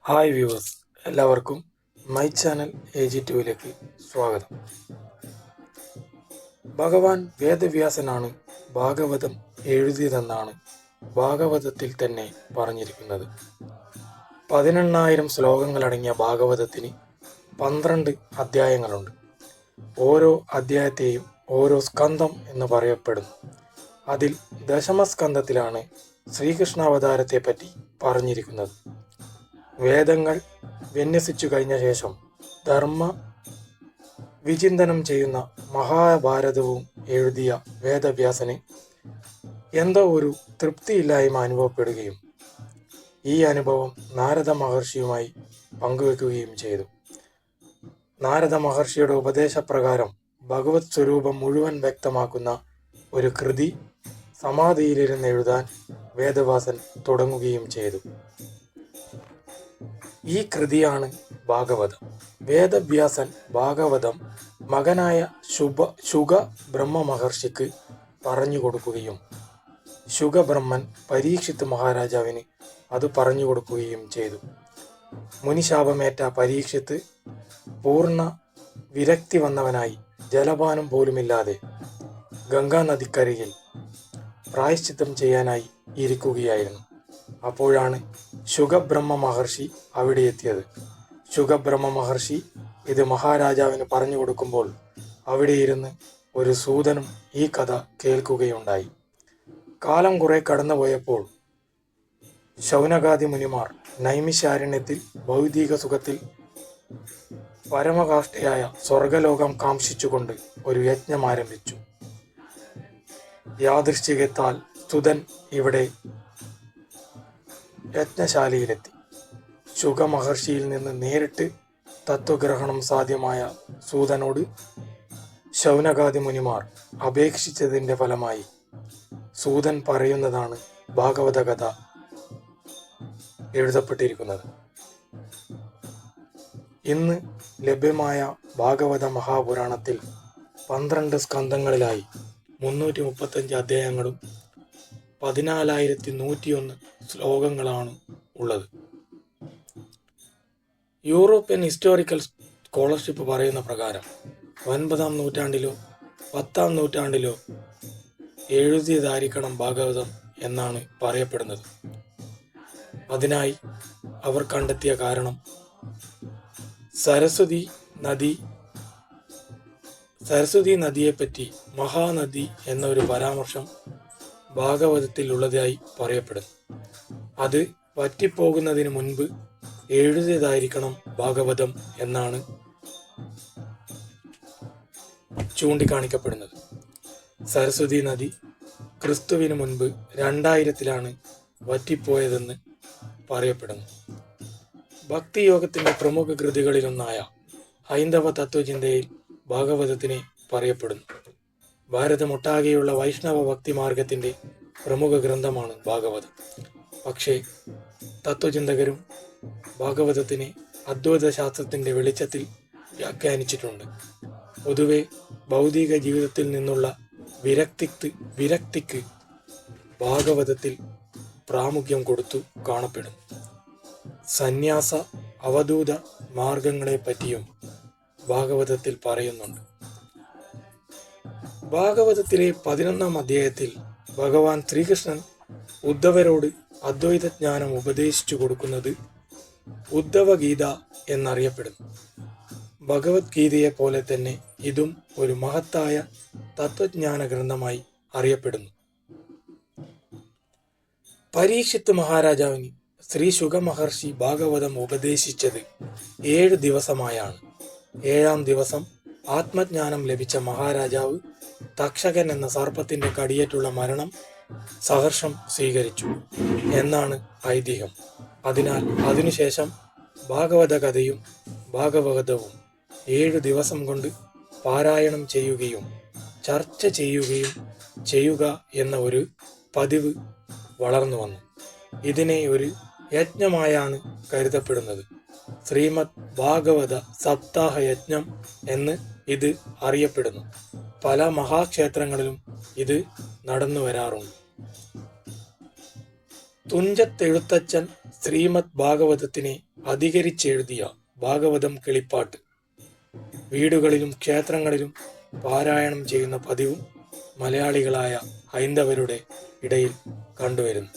Hi viewers, എല്ലാവർക്കും my channel AG2 സ്വാഗതം. ഭഗവാൻ വേദവ്യാസനാണ് ഭാഗവതം എഴുതിയതെന്നാണ് ഭാഗവതത്തിൽ തന്നെ പറഞ്ഞിരിക്കുന്നത്. 18,000 ശ്ലോകങ്ങളടങ്ങിയ ഭാഗവതത്തിന് 12 അധ്യായങ്ങളുണ്ട്. ഓരോ അധ്യായത്തെയും ഓരോ സ്കന്ധം എന്ന് പറയപ്പെടുന്നു. അതിൽ ദശമസ്കന്ധത്തിലാണ് ശ്രീകൃഷ്ണാവതാരത്തെപ്പറ്റി പറഞ്ഞിരിക്കുന്നത്. വേദങ്ങൾ വിന്യസിച്ചു കഴിഞ്ഞ ശേഷം ധർമ്മ വിചിന്തനം ചെയ്യുന്ന മഹാഭാരതവും എഴുതിയ വേദവ്യാസന് എന്തോ ഒരു തൃപ്തിയില്ലായ്മ അനുഭവപ്പെടുകയും ഈ അനുഭവം നാരദ മഹർഷിയുമായി പങ്കുവെക്കുകയും ചെയ്തു. നാരദ മഹർഷിയുടെ ഉപദേശപ്രകാരം ഭഗവത് സ്വരൂപം മുഴുവൻ വ്യക്തമാക്കുന്ന ഒരു കൃതി സമാധിയിലിരുന്ന് എഴുതാൻ വേദവ്യാസൻ തുടങ്ങുകയും ചെയ്തു. ഈ കൃതിയാണ് ഭാഗവതം. വേദവ്യാസൻ ഭാഗവതം മകനായ ശുഗ ബ്രഹ്മ മഹർഷിക്ക് പറഞ്ഞു കൊടുക്കുകയും ശുഗബ്രഹ്മൻ പരീക്ഷിത്ത് മഹാരാജാവിന് അത് പറഞ്ഞു കൊടുക്കുകയും ചെയ്തു. മുനിശാപമേറ്റ പരീക്ഷിത്ത് പൂർണ്ണ വിരക്തി വന്നവനായി ജലപാനം പോലുമില്ലാതെ ഗംഗാ നദിക്കരയിൽ പ്രായശ്ചിത്തം ചെയ്യാനായി ഇരിക്കുകയായിരുന്നു. അപ്പോഴാണ് ശുഗബ്രഹ്മ മഹർഷി അവിടെ എത്തിയത്. ശുഗബ്രഹ്മ മഹർഷി ഇത് മഹാരാജാവിന് പറഞ്ഞു കൊടുക്കുമ്പോൾ അവിടെ ഇരുന്ന് ഒരു സൂതനും ഈ കഥ കേൾക്കുകയുണ്ടായി. കാലം കുറെ കടന്നുപോയപ്പോൾ ശൗനകാദി മുനിമാർ നൈമിഷാരണ്യത്തിൽ ഭൗതിക സുഖത്തിൽ പരമകാഷ്ഠയായ സ്വർഗലോകം കാംക്ഷിച്ചുകൊണ്ട് ഒരു യജ്ഞം ആരംഭിച്ചു. യാദൃശ്ചികത്താൽ സ്തുതൻ ഇവിടെ യജ്ഞശാലയിലെത്തി. ശുഗ മഹർഷിയിൽ നിന്ന് നേരിട്ട് തത്വഗ്രഹണം സാധ്യമായ സൂതനോട് ശൗനകാദി മുനിമാർ അപേക്ഷിച്ചതിൻ്റെ ഫലമായി സൂതൻ പറയുന്നതാണ് ഭാഗവത കഥ എഴുതപ്പെട്ടിരിക്കുന്നത്. ഇന്ന് ലഭ്യമായ ഭാഗവത മഹാപുരാണത്തിൽ 12 സ്കന്ധങ്ങളിലായി 335 അധ്യായങ്ങളും 14,101 ശ്ലോകങ്ങളാണ് ഉള്ളത്. യൂറോപ്യൻ ഹിസ്റ്റോറിക്കൽ സ്കോളർഷിപ്പ് പറയുന്ന പ്രകാരം 9-ാം നൂറ്റാണ്ടിലോ 10-ാം നൂറ്റാണ്ടിലോ എഴുതിയതായിരിക്കണം ഭാഗവതം എന്നാണ് പറയപ്പെടുന്നത്. അതിനായി അവർ കണ്ടെത്തിയ കാരണം സരസ്വതി നദിയെപ്പറ്റി മഹാനദി എന്നൊരു പരാമർശം ഭാഗവതത്തിൽ ഉള്ളതായി പറയപ്പെടുന്നു. അത് വറ്റിപ്പോകുന്നതിന് മുൻപ് എഴുതിയതായിരിക്കണം ഭാഗവതം എന്നാണ് ചൂണ്ടിക്കാണിക്കപ്പെടുന്നത്. സരസ്വതി നദി ക്രിസ്തുവിന് മുൻപ് 2000-ലാണ് വറ്റിപ്പോയതെന്ന് പറയപ്പെടുന്നു. ഭക്തിയോഗത്തിന്റെ പ്രമുഖ കൃതികളിലൊന്നായ ഹൈന്ദവ തത്വചിന്തയിൽ ഭാഗവതത്തിനെ പറയപ്പെടുന്നു. ഭാരതമൊട്ടാകെയുള്ള വൈഷ്ണവ ഭക്തി മാർഗത്തിന്റെ പ്രമുഖ ഗ്രന്ഥമാണ് ഭാഗവതം. പക്ഷേ തത്വചിന്തകരും ഭാഗവതത്തിനെ അദ്വൈത ശാസ്ത്രത്തിന്റെ വെളിച്ചത്തിൽ വ്യാഖ്യാനിച്ചിട്ടുണ്ട്. പൊതുവെ ഭൗതിക ജീവിതത്തിൽ നിന്നുള്ള വിരക്തിക്ക് ഭാഗവതത്തിൽ പ്രാമുഖ്യം കൊടുത്തു കാണപ്പെടും. സന്യാസ അവധൂത മാർഗങ്ങളെപ്പറ്റിയും ഭാഗവതത്തിൽ പറയുന്നുണ്ട്. ഭാഗവതത്തിലെ 11-ാം അധ്യായത്തിൽ ഭഗവാൻ ശ്രീകൃഷ്ണൻ ഉദ്ധവരോട് അദ്വൈതജ്ഞാനം ഉപദേശിച്ചു കൊടുക്കുന്നത് ഉദ്ധവഗീത എന്നറിയപ്പെടുന്നു. ഭഗവത്ഗീതയെ പോലെ തന്നെ ഇതും ഒരു മഹത്തായ തത്വജ്ഞാന ഗ്രന്ഥമായി അറിയപ്പെടുന്നു. പരീക്ഷിത്ത് മഹാരാജാവിന് ശ്രീ ശുഗ മഹർഷി ഭാഗവതം ഉപദേശിച്ചത് 7 ദിവസമായാണ്. 7-ാം ദിവസം ആത്മജ്ഞാനം ലഭിച്ച മഹാരാജാവ് തക്ഷകൻ എന്ന സർപ്പത്തിന്റെ കടിയേറ്റുള്ള മരണം സഹർഷം സ്വീകരിച്ചു എന്നാണ് ഐതിഹ്യം. അതിനാൽ അതിനുശേഷം ഭാഗവത കഥയും ഭാഗവതവും 7 ദിവസം കൊണ്ട് പാരായണം ചെയ്യുകയും ചർച്ച ചെയ്യുക എന്ന ഒരു പതിവ് വളർന്നു വന്നു. ഇതിനെ ഒരു യജ്ഞമായാണ് കരുതപ്പെടുന്നത്. ശ്രീമദ് ഭാഗവത സപ്താഹ യജ്ഞം എന്ന് ഇത് അറിയപ്പെടുന്നു. പല മഹാക്ഷേത്രങ്ങളിലും ഇത് നടന്നു വരാറുണ്ട്. തുഞ്ചത്തെഴുത്തച്ഛൻ ശ്രീമദ് ഭാഗവതത്തിനെ അധികരിച്ചെഴുതിയ ഭാഗവതം കിളിപ്പാട്ട് വീടുകളിലും ക്ഷേത്രങ്ങളിലും പാരായണം ചെയ്യുന്ന പതിവും മലയാളികളായ ഹൈന്ദവരുടെ ഇടയിൽ കണ്ടുവരുന്നു.